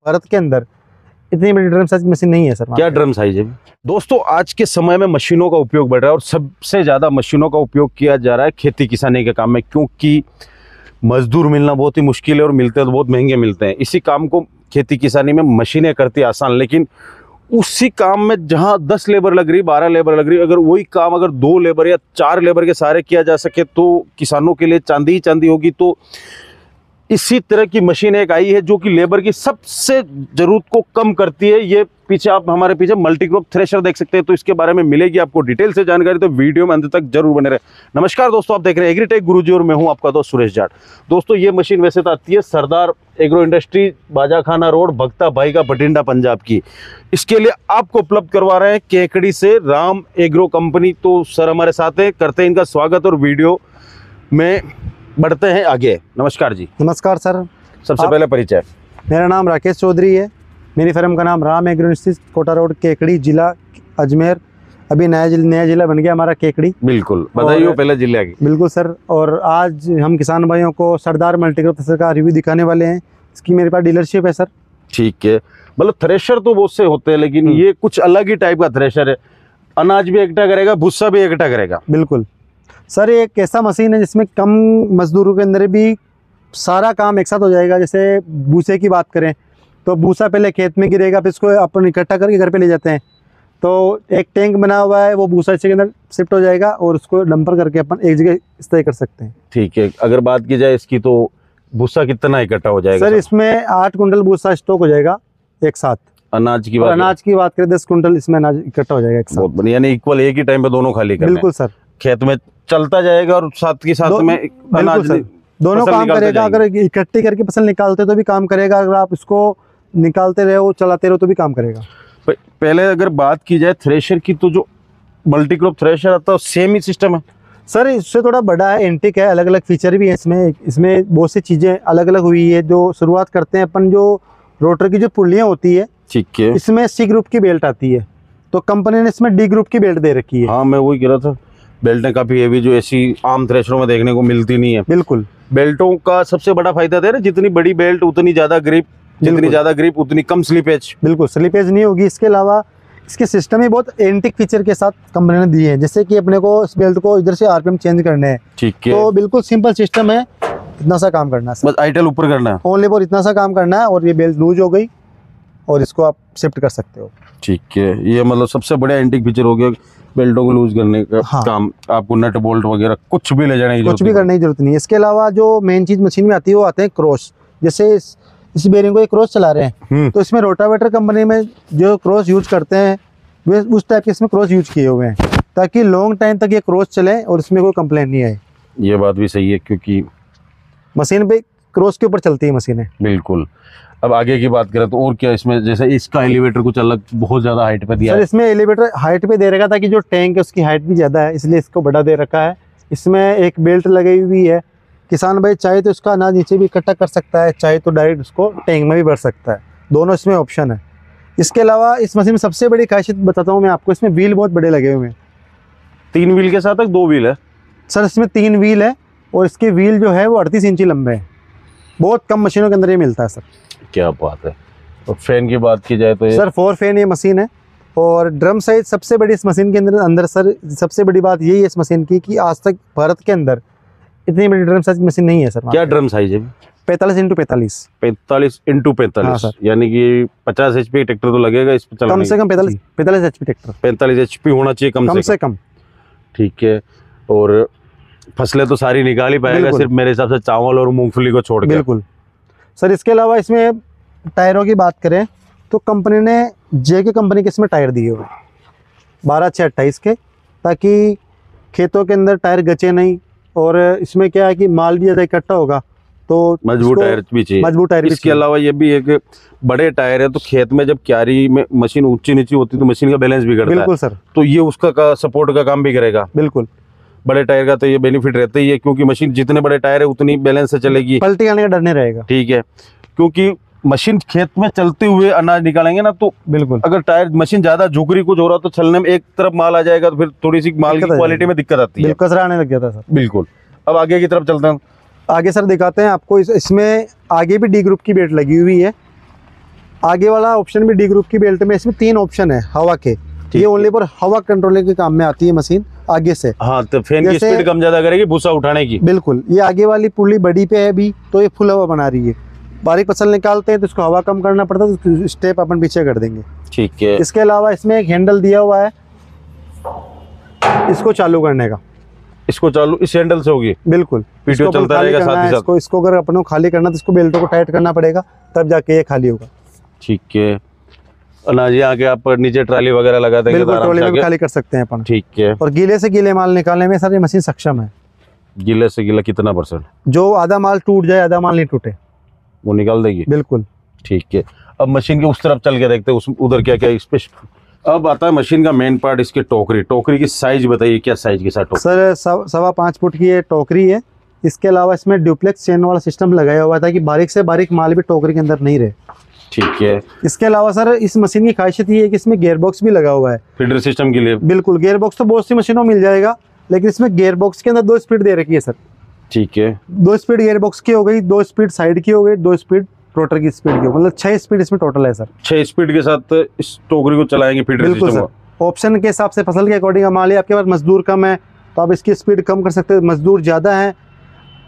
भारत के अंदर इतनी बड़ी ड्रम साइज मशीन नहीं है सर। क्या ड्रम साइज है दोस्तों? आज के समय में मशीनों का उपयोग बढ़ रहा है और सबसे ज्यादा मशीनों का उपयोग किया जा रहा है खेती किसानी के काम में, क्योंकि मजदूर मिलना बहुत ही मुश्किल है और मिलते हैं तो बहुत महंगे मिलते हैं। इसी काम को खेती किसानी में मशीनें करती है आसान, लेकिन उसी काम में जहां 10 लेबर लग रही, 12 लेबर लग रही, अगर वही काम अगर 2 लेबर या 4 लेबर के सहारे किया जा सके तो किसानों के लिए चांदी ही चांदी होगी। तो इसी तरह की मशीन एक आई है जो कि लेबर की सबसे जरूरत को कम करती है। ये पीछे आप हमारे पीछे मल्टीक्रॉप थ्रेशर देख सकते हैं, तो इसके बारे में मिलेगी आपको डिटेल से जानकारी, तो वीडियो में अंत तक जरूर बने रहे। नमस्कार दोस्तों, आप देख रहे हैं एग्रीटेक गुरुजी और मैं हूं आपका दोस्त सुरेश जाट। दोस्तों ये मशीन वैसे तो आती है सरदार एग्रो इंडस्ट्री, बाजाखाना रोड, भक्ता भाई का बठिंडा पंजाब की। इसके लिए आपको उपलब्ध करवा रहे हैं केकड़ी से राम एग्रो कंपनी। तो सर हमारे साथ है, करते हैं इनका स्वागत और वीडियो में बढ़ते हैं आगे। नमस्कार जी। नमस्कार सर। सबसे पहले परिचय। मेरा नाम राकेश चौधरी है, मेरी फर्म का नाम Ram agro industries, Kota road, Kekri, जिला अजमेर। अभी नया जिला बन गया हमारा केकड़ी। बिल्कुल, बताइए पहले जिले की। बिल्कुल सर, और आज हम किसान भाइयों को सरदार मल्टीक्रॉप थ्रेशर का रिव्यू दिखाने वाले हैं। इसकी मेरे पास डीलरशिप है सर। ठीक है, मतलब थ्रेशर तो बहुत से होते हैं, लेकिन ये कुछ अलग ही टाइप का थ्रेशर है। अनाज भी इकट्ठा करेगा, भूसा भी इकट्ठा करेगा। बिल्कुल सर, ये एक ऐसा मशीन है जिसमें कम मजदूरों के अंदर भी सारा काम एक साथ हो जाएगा। जैसे भूसे की बात करें तो भूसा पहले खेत में गिरेगा, फिर इसको अपन इकट्ठा करके घर पे ले जाते हैं। तो एक टैंक बना हुआ है, वो भूसा इसके अंदर शिफ्ट हो जाएगा और उसको डंपर करके अपन एक जगह इस्तेमाल कर सकते हैं। ठीक है, अगर बात की जाए इसकी तो भूसा कितना इकट्ठा हो जाएगा? सर इसमें 8 कुंटल भूसा स्टॉक हो जाएगा एक साथ। अनाज की बात करें 10 कुंटल इसमें अनाज इकट्ठा हो जाएगा एक साथ। बहुत बढ़िया, यानी इक्वल एक ही टाइम पे दोनों खाली करने। बिल्कुल सर, खेत में चलता जाएगा और साथ के साथ में अनाज दोनों काम करेगा। अगर इकट्ठी करके फसल निकालते तो भी काम करेगा, अगर आप इसको निकालते रहो चलाते रहो तो भी काम करेगा। पहले अगर बात की जाए थ्रेशर की, तो जो मल्टीक्रॉप थ्रेशर आता है सेम ही सिस्टम है सर। इससे थोड़ा बड़ा है, एंटिक है, अलग अलग फीचर भी है इसमें बहुत सी चीजें अलग अलग हुई है। जो शुरुआत करते हैं अपन, जो रोटर की जो पुलियां होती है, ठीक है, इसमें सी ग्रुप की बेल्ट आती है, तो कंपनी ने इसमें डी ग्रुप की बेल्ट दे रखी है। हाँ, मैं वही कह रहा था, बेल्टें काफी हेवी जो ऐसी आम थ्रेशरों में देखने को मिलती नहीं है। बिल्कुल, बेल्टों का सबसे बड़ा फायदा है, जितनी बड़ी बेल्ट उतनी ज्यादा ग्रिप, जितनी ज्यादा ग्रिप उतनी कम स्लिपेज। बिल्कुल, स्लिपेज नहीं होगी। इसके अलावा इसके सिस्टम ही बहुत एंटिक फीचर के साथ कंपनी ने दिए हैं, जैसे कि अपने को इस बेल्ट को इधर से आरपीएम चेंज करने हैं। ठीक है, तो बिल्कुल सिंपल सिस्टम है, इतना सा काम करना है, बस आइटल ऊपर करना है, ओनली फॉर इतना सा काम करना है और ये बेल्ट लूज हो गई और इसको आप शिफ्ट कर सकते हो। ठीक है, ये मतलब सबसे बड़ा एंटिक फीचर हो गया, बेल्टों को लूज करने का। हाँ। काम आपको नट बोल्ट वगैरह कुछ भी ले जाने की कुछ भी करने की जरूरत नहीं है। इसके अलावा जो मेन चीज मशीन में आती है वो आते हैं क्रॉस। जैसे इस बेरिंग को एक क्रॉस चला रहे हैं, तो इसमें रोटावेटर कंपनी में जो क्रॉस यूज करते हैं वे उस टाइप के इसमें क्रॉस यूज किए हुए हैं, ताकि लॉन्ग टाइम तक ये क्रॉस चले और इसमें कोई कंप्लेंट नहीं आए। ये बात भी सही है, क्योंकि मशीन पे क्रॉस के ऊपर चलती है मशीनें। बिल्कुल। अब आगे की बात करें तो और क्या इसमें, जैसे इसका एलिवेटर कुछ अलग बहुत ज्यादा हाइट पे दिया है। इसमें एलिवेटर हाइट पे दे रखा था कि जो टैंक है उसकी हाइट भी ज्यादा है, इसलिए इसको बड़ा दे रखा है। इसमें एक बेल्ट लगी हुई है, किसान भाई चाहे तो इसका अनाज नीचे भी इकट्ठा कर सकता है, चाहे तो डायरेक्ट उसको टैंक में भी भर सकता है, दोनों इसमें ऑप्शन है। इसके अलावा इस मशीन में सबसे बड़ी खासियत बताता हूँ मैं आपको, इसमें व्हील बहुत बड़े लगे हुए हैं। 3 व्हील के साथ 2 व्हील है सर, इसमें 3 व्हील है और इसके व्हील जो है वो 38 इंची लंबे हैं। बहुत कम मशीनों के अंदर ये मिलता है सर। क्या बात है। और फैन की बात की जाए तो सर 4 फैन ये मशीन है। और ड्रम साइज सबसे बड़ी इस मशीन के अंदर सर सबसे बड़ी बात यही है इस मशीन की कि आज तक भारत के अंदर इतनी बड़ी ड्रम साइज मशीन नहीं है सर। क्या ड्रम साइज है? 45x45। 45x45, यानी कि 50 HP ट्रैक्टर तो लगेगा इस पर, कम से कम 45 HP ट्रैक्टर, 45 HP होना चाहिए कम से कम। ठीक है, और फसलें तो सारी निकाल ही पाएगा, सिर्फ मेरे हिसाब से चावल और मूंगफली को छोड़ के। बिल्कुल सर। इसके अलावा इसमें टायरों की बात करें तो कंपनी ने JK कंपनी के इसमें टायर दिए हुए 12/6/28 के, ताकि खेतों के अंदर टायर गचे नहीं। और इसमें क्या है कि माल भी ज़्यादा इकट्ठा होगा तो मजबूत टायर भी चाहिए। मजबूत टायर। इसके अलावा ये भी एक बड़े टायर है, तो खेत में जब क्यारी में मशीन ऊंची नीची होती है तो मशीन का बैलेंस बिगड़ता है। बिल्कुल सर, तो ये उसका सपोर्ट का काम भी करेगा। बिल्कुल, बड़े टायर का तो ये बेनिफिट रहता ही है, क्योंकि मशीन जितने बड़े टायर है उतनी बैलेंस से चलेगी, पलटी आने का डर नहीं रहेगा। ठीक है, क्योंकि मशीन खेत में चलते हुए अनाज निकालेंगे ना, तो बिल्कुल अगर टायर मशीन ज्यादा झुक रही कुछ हो रहा तो चलने में एक तरफ माल आ जाएगा, तो फिर थोड़ी सी माल की क्वालिटी में दिक्कत आती है, कचरा आने लग जाता है सर। बिल्कुल। अब आगे की तरफ चलते हैं। आगे सर दिखाते हैं आपको। इसमें आगे भी डी ग्रुप की बेल्ट लगी हुई है, आगे वाला ऑप्शन भी डी ग्रुप की बेल्ट में, इसमें 3 ऑप्शन है हवा के। ये ओनली पर हवा कंट्रोलिंग के काम में आती है मशीन आगे से। हाँ, तो फैन की जैसे- स्पीड कम ज्यादा करेगी भूसा उठाने की। बिल्कुल, ये आगे वाली पुली बड़ी पे है अभी, तो ये फुल हवा बना रही है। बारीक फसल निकालते हैं तो इसको हवा कम करना पड़ता है, तो स्टेप अपन पीछे कर देंगे। ठीक है। इसके अलावा इसमें एक हैंडल दिया हुआ है इसको चालू करने का। इसको चालू इस हैंडल से होगी। बिल्कुल, पीटीओ इसको अपन चलता खाली रहेगा करना साथ ही है, साथ। इसको अगर अपन को खाली करना तो इसको बेल्टों को टाइट करना पड़ेगा, तब जाके ये खाली होगा। ठीक है। अनाज यहाँ के आप नीचे ट्राली वगैरह लगा देंगे तो बिल्कुल, आराम ट्रॉली से में भी आके- खाली कर सकते हैं अपन। ठीक है। और गीले से गीले माल निकालने में सर ये मशीन सक्षम है। गीले से गीला कितना %? जो आधा माल टूट जाए, आधा माल नहीं टूटे। वो निकाल देगी। बिल्कुल। ठीक है। अब मशीन के उस तरफ चल के देखते हैं उस उधर क्या क्या इस पे। अब आता है मशीन का मेन पार्ट, इसकी टोकरी। टोकरी की साइज बताइए, क्या साइज के साथ टोकरी? सर 5.25 फुट की ये टोकरी है। इसके अलावा इसमें ड्यूप्लेक्स चेन वाला सिस्टम लगाया हुआ था कि बारीक से बारीक माल भी टोकरी के अंदर नहीं रहे। ठीक है। इसके अलावा सर इस मशीन की खासियत ये है कि इसमें गियर बॉक्स भी लगा हुआ है। फीडर सिस्टम के लिए। बिल्कुल, गियर बॉक्स तो बहुत सी मशीनों में मिल जाएगा, लेकिन इसमें गियर बॉक्स के अंदर 2 स्पीड दे रखी है सर। ठीक है। 2 स्पीड गियर बॉक्स की हो गई, 2 स्पीड साइड की हो गई, 2 स्पीड रोटर की स्पीड की हो, मतलब 6 स्पीड इसमें टोटल है सर। 6 स्पीड के साथ इस टोकरी को चलाएंगे फीडर बिल्कुल सिस्टम सर। को। ऑप्शन के हिसाब से फसल के अकॉर्डिंग मान लिया आपके पास मजदूर कम है तो आप इसकी स्पीड कम कर सकते हो। मजदूर ज़्यादा है,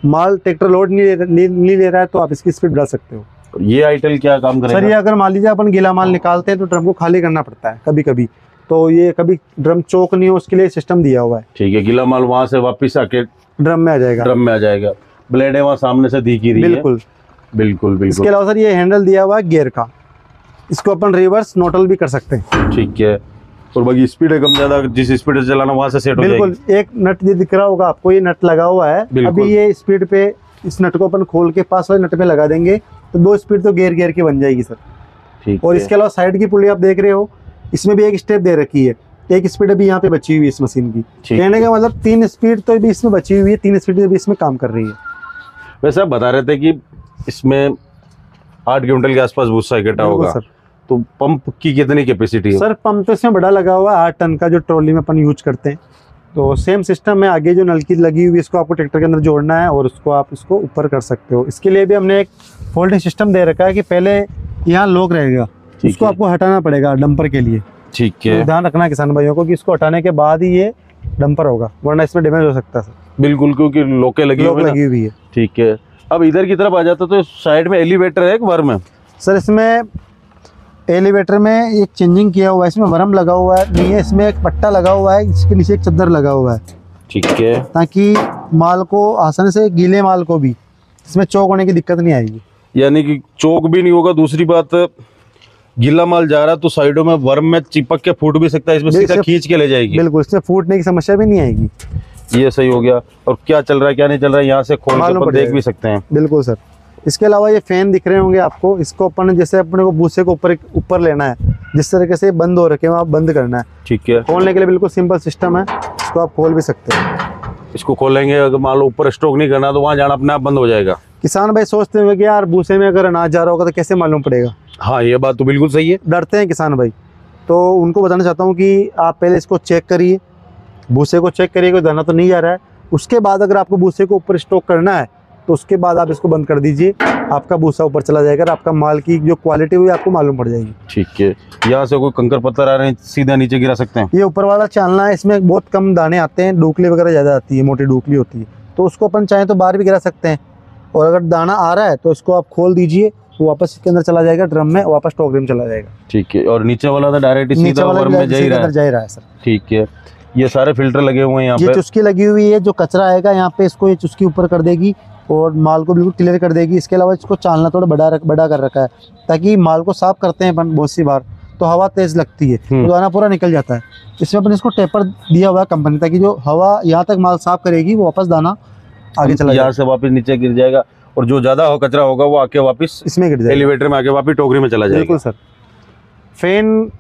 माल ट्रैक्टर लोड नहीं ले रहा है, तो आप इसकी स्पीड बढ़ा सकते हो। ये आइटल क्या काम करेगा? सर ये अगर मान लीजिए अपन गीला माल निकालते हैं तो ड्रम को खाली करना पड़ता है कभी कभी, तो ये कभी ड्रम चौक नहीं हो उसके लिए सिस्टम दिया हुआ है। ठीक है। गीला माल वहां से वापस आके ड्रम में आ जाएगा। ड्रम में आ जाएगा। ब्लेड है वहाँ सामने से दिख ही रही है। बिल्कुल बिल्कुल इसके बिल्कुल। अलावा सर ये हैंडल दिया हुआ है गियर का, इसको अपन रिवर्स न्यूट्रल भी कर सकते हैं। ठीक है। और बाकी स्पीड है कम ज्यादा, जिस स्पीड से चलाना वहां से सेट हो बिल्कुल। जाएगी। एक नट ये दिख रहा होगा आपको, ये नट लगा हुआ है। बिल्कुल। अभी ये स्पीड पे इस नट को अपन खोल के पास वाले नट पे लगा देंगे तो 2 स्पीड तो गियर गियर की बन जाएगी सर। ठीक और है। इसके अलावा साइड की पुली आप देख रहे हो, इसमें भी एक स्टेप दे रखी है। एक स्पीड अभी यहाँ पे बची हुई है इस मशीन की। ठीक कहने का मतलब 3 स्पीड तो भी इसमें बची हुई है, 3 स्पीड भी इसमें काम कर रही है। वैसे आप बता रहे थे कि इसमें 8 क्विंटल के आसपास भूसा इकट्ठा बिल्कुल होगा, सर। तो पंप की कितनी कैपेसिटी है? सर पंप तो इसमें बड़ा लगा हुआ है, 8 टन का, जो ट्रॉली में अपन यूज करते हैं। तो सेम सिस्टम है, आगे जो नलकी लगी हुई है इसको आपको ट्रैक्टर के अंदर जोड़ना है और उसको आप इसको ऊपर कर सकते हो। इसके लिए भी हमने एक फोल्डिंग सिस्टम दे रखा है कि पहले यहाँ लॉक रहेगा, उसको है। आपको हटाना पड़ेगा डंपर के लिए। ठीक है। तो ध्यान रखना है किसान भाइयों को कि इसको हटाने के बाद ही ये डंपर होगा, वरना इसमें डैमेज हो सकता है सर। बिल्कुल, क्योंकि लोके लगी लॉक हुई है लगी हुई है। ठीक है। अब इधर की तरफ आ जाता तो साइड में एलिवेटर है एक वर्म है। सर इसमें एलिवेटर में एक चेंजिंग किया हुआ है, इसमें वर्म लगा हुआ है नहीं है, इसमें एक पट्टा लगा हुआ है, इसके नीचे एक चद्दर लगा हुआ है, ठीक है। ताकि माल को आसानी से, गीले माल को भी इसमें चौक होने की दिक्कत नहीं आएगी। यानी कि चौक भी नहीं होगा। दूसरी बात, गीला माल जा रहा तो साइडों में वर्म में चिपक के फूट भी सकता है, इसमें सीधा खींच के ले जाएगी। बिल्कुल, इसमें फूटने की समस्या भी नहीं आएगी। ये सही हो गया। और क्या चल रहा है क्या नहीं चल रहा है यहाँ से खोल के मालूम अपन पड़ देख जाएगा। भी सकते हैं। बिल्कुल सर। इसके अलावा ये फैन दिख रहे होंगे आपको, इसको अपन जैसे अपने को भूसे को ऊपर लेना है, जिस तरीके से बंद हो रखे हैं आप बंद करना है। ठीक है। खोलने के लिए बिल्कुल सिंपल सिस्टम है, इसको आप खोल भी सकते हैं। इसको खोलेंगे, अगर मान लो ऊपर स्टॉक नहीं करना तो वहाँ जाना अपने आप बंद हो जाएगा। किसान भाई सोचते होंगे कि यार भूसे में अगर अनाज जा रहा होगा तो कैसे मालूम पड़ेगा, हाँ, ये बात तो बिल्कुल सही है। डरते हैं किसान भाई। तो उनको बताना चाहता हूँ कि आप पहले इसको चेक करिए, भूसे को चेक करिए कोई दाना तो नहीं जा रहा है। उसके बाद अगर आपको भूसे को ऊपर स्टॉक करना है तो उसके बाद आप इसको बंद कर दीजिए, आपका भूसा ऊपर चला जाएगा और आपका माल की जो क्वालिटी हुई आपको मालूम पड़ जाएगी। ठीक है। यहाँ से कोई कंकर पत्थर आ रहे हैं सीधा नीचे गिरा सकते हैं। ये ऊपर वाला चालना है, इसमें बहुत कम दाने आते हैं, डूकली वगैरह ज़्यादा आती है, मोटी डूकली होती है, तो उसको अपन चाहें तो बाहर भी गिरा सकते हैं। और अगर दाना आ रहा है तो इसको आप खोल दीजिए, वो वापस इसके अंदर चला जाएगा, ड्रम में वापस टोकरी में चला जाएगा। ठीक है। और नीचे वाला तो डायरेक्ट नीचे सीधा वाला वर्म में जा ही रहा है। जा ही रहा है सर। ठीक है। ये सारे फिल्टर लगे हुए हैं यहाँ ये पे। चुस्की लगी हुई है, जो कचरा आएगा यहाँ पे इसको ये चुस्की ऊपर कर देगी और माल को बिल्कुल क्लियर कर देगी। इसके अलावा इसको चालना थोड़ा बड़ा कर रखा है, ताकि माल को साफ करते हैं अपन बहुत सी बार तो हवा तेज लगती है तो दाना पूरा निकल जाता है। इसमें अपन इसको टेपर दिया हुआ है कंपनी, ताकि जो हवा यहाँ तक माल साफ करेगी वो वापस दाना आगे चला यहाँ से वापस नीचे गिर जाएगा और जो ज्यादा हो कचरा होगा वो आके वापस इसमें गिर जाएगा। एलिवेटर में आके वापस टोकरी में चला जाएगा। बिल्कुल सर। फैन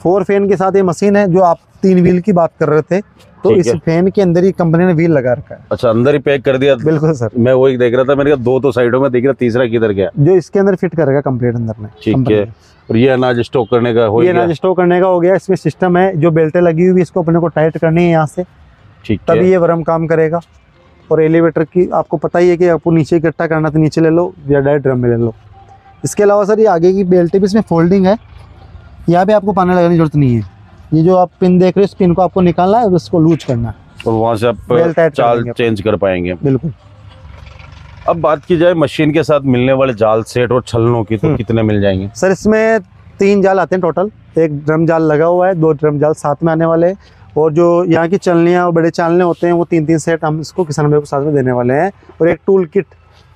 4 फैन के साथ ये मशीन है, जो आप 3 व्हील की बात कर रहे थे, तो ठीक इस है। फैन के अंदर ही कंपनी ने व्हील लगा रखा है। अच्छा, अंदर ही पैक कर दिया। बिल्कुल सर। मैं वही देख रहा था, मैंने कहा 2 तो साइडों में दिख रहा, तीसरा किधर गया? जो इसके अंदर फिट करेगा कंप्लीट अंदर में। ठीक कंपनी है। ने। और ये अनाज स्टॉक करने का हो ये गया। अनाज स्टोर करने का हो गया। इसमें सिस्टम है, जो बेल्टें लगी हुई है इसको अपने को टाइट करनी है यहाँ से, ठीक तभी है। ये वर्म काम करेगा। और एलिवेटर की आपको पता ही है कि आपको नीचे इकट्ठा करना तो नीचे ले लो या डायरेक्ट ड्रम में ले लो। इसके अलावा सर ये आगे की बेल्ट भी इसमें फोल्डिंग है, यहाँ पे आपको पाना लगाने की जरूरत नहीं है। ये जो आप पिन देख रहे हो इस पिन को आपको निकालना है और उसको लूज करना है और वहाँ से बेल्ट टाइट आप कर चाल देंगे। चेंज कर पाएंगे। बिल्कुल। अब बात की जाए मशीन के साथ मिलने वाले जाल सेट और छलनों की, तो कितने मिल जाएंगे? सर इसमें 3 जाल आते हैं टोटल, एक ड्रम जाल लगा हुआ है, 2 ड्रम जाल साथ में आने वाले हैं, और जो यहाँ की चलनियाँ और बड़े चालने होते हैं वो 3-3 सेट हम इसको किसान भाइयों को साथ में देने वाले हैं। और एक टूल किट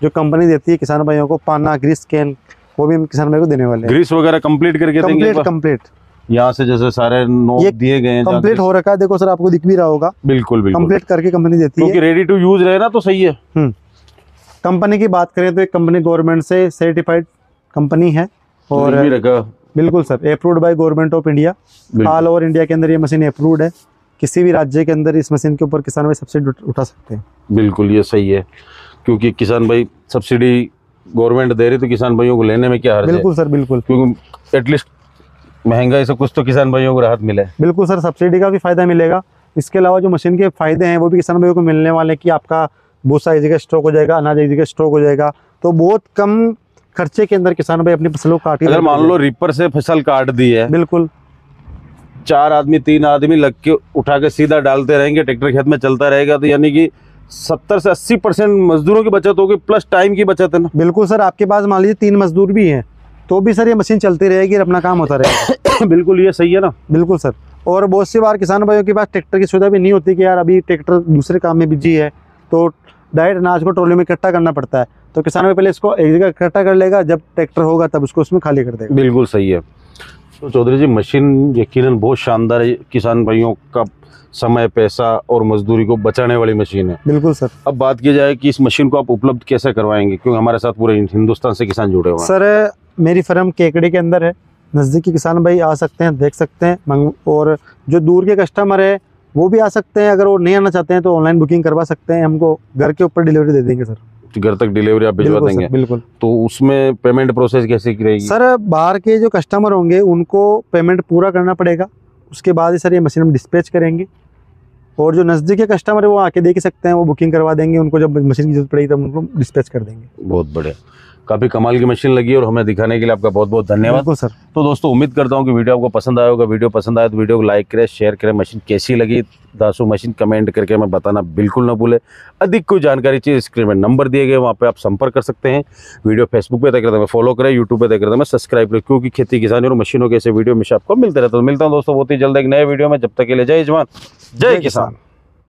जो कंपनी देती है किसान भाइयों को, पाना, ग्रीस कैन, वो भी हम किसान भाइयों को देने वाले हैं। ग्रीस वगैरह कंप्लीट करके देंगे? कंप्लीट यहाँ से जैसे सारे नोब ये दिए गए हैं, कंप्लीट हो रखा है, देखो सर आपको दिख भी रहा होगा। बिल्कुल बिल्कुल कंप्लीट करके कंपनी देती क्योंकि है। रेडी टू यूज रहे ना तो सही है। कंपनी की बात करें तो एक कंपनी गवर्नमेंट से सर्टिफाइड कंपनी है और भी रखा। बिल्कुल sir, approved by government of India. All over India के अंदर ये मशीन अप्रूव्ड है, किसी भी राज्य के अंदर इस मशीन के ऊपर किसान भाई सब्सिडी उठा सकते हैं। बिल्कुल ये सही है, क्योंकि किसान भाई सब्सिडी गवर्नमेंट दे रही तो किसान भाइयों को लेने में क्या हर्ज है? बिल्कुल सर, बिल्कुल। क्योंकि एटलीस्ट महंगाई से कुछ तो किसान भाइयों को राहत मिले। बिल्कुल सर, सब्सिडी का भी फायदा मिलेगा। इसके अलावा जो मशीन के फायदे हैं वो भी किसान भाइयों को मिलने वाले हैं कि आपका भूसा एक जगह स्टॉक हो जाएगा, अनाज एक जगह स्टॉक हो जाएगा, तो बहुत कम खर्चे के अंदर किसान भाई अपनी फसलों को काट के, अगर मान लो रिपर से फसल काट दी है, बिल्कुल 4 आदमी 3 आदमी लग के उठा के सीधा डालते रहेंगे, ट्रैक्टर खेत में चलता रहेगा, तो यानी कि 70 से 80% मजदूरों की बचत होगी, प्लस टाइम की बचत है ना। बिल्कुल सर, आपके पास मान लीजिए 3 मजदूर भी हैं तो भी सर ये मशीन चलती रहेगी और अपना काम होता रहेगा। बिल्कुल ये सही है ना। बिल्कुल सर। और बहुत सी बार किसान भाइयों के पास ट्रैक्टर की सुविधा भी नहीं होती कि यार अभी ट्रैक्टर दूसरे काम में बिजी है, तो डायरेक्ट अनाज को ट्रॉली में इकट्ठा करना पड़ता है, तो किसान भाई पहले इसको एक जगह इकट्ठा कर लेगा, जब ट्रैक्टर होगा तब उसको उसमें खाली कर देगा। बिल्कुल सही है। तो चौधरी जी मशीन यकीनन बहुत शानदार है, किसान भाइयों का समय, पैसा और मजदूरी को बचाने वाली मशीन है। बिल्कुल सर। अब बात की जाए कि इस मशीन को आप उपलब्ध कैसे करवाएंगे, क्योंकि हमारे साथ पूरे हिंदुस्तान से किसान जुड़े हुए हैं। सर मेरी फर्म केकड़ी के अंदर है, नज़दीकी किसान भाई आ सकते हैं, देख सकते हैं, और जो दूर के कस्टमर है वो भी आ सकते हैं। अगर वो नहीं आना चाहते हैं तो ऑनलाइन बुकिंग करवा सकते हैं, हमको घर के ऊपर डिलीवरी दे देंगे सर। घर तक डिलीवरी आप भिजवा देंगे? बिल्कुल। तो उसमें पेमेंट प्रोसेस कैसे रहेगी? सर बाहर के जो कस्टमर होंगे उनको पेमेंट पूरा करना पड़ेगा, उसके बाद ही सर ये मशीन हम डिस्पैच करेंगे, और जो नज़दीक के कस्टमर है वो आके देख सकते हैं, वो बुकिंग करवा देंगे, उनको जब मशीन की जरूरत पड़ेगी तब उनको डिस्पैच कर देंगे। बहुत बढ़िया, काफ़ी कमाल की मशीन लगी और हमें दिखाने के लिए आपका बहुत बहुत धन्यवाद। बिल्कुल सर। तो दोस्तों उम्मीद करता हूँ कि वीडियो आपको पसंद आया होगा। वीडियो पसंद आया तो वीडियो को लाइक करें, शेयर करें। मशीन कैसी लगी दासू मशीन कमेंट करके हमें बताना बिल्कुल ना भूले। अधिक कोई जानकारी चाहिए स्क्रीन में नंबर दिए गए, वहाँ पे आप संपर्क कर सकते हैं। वीडियो फेसबुक पे देख रहे थे फॉलो करें, यूट्यूब पे देख रहे थे सब्सक्राइब करें, क्योंकि खेती किसानी और मशीनों के ऐसे वीडियो में आपको मिलते रहता है। तो मिलता हूँ दोस्तों बहुत ही जल्द एक नए वीडियो में, जब तक के लिए जय जवान जय किसान।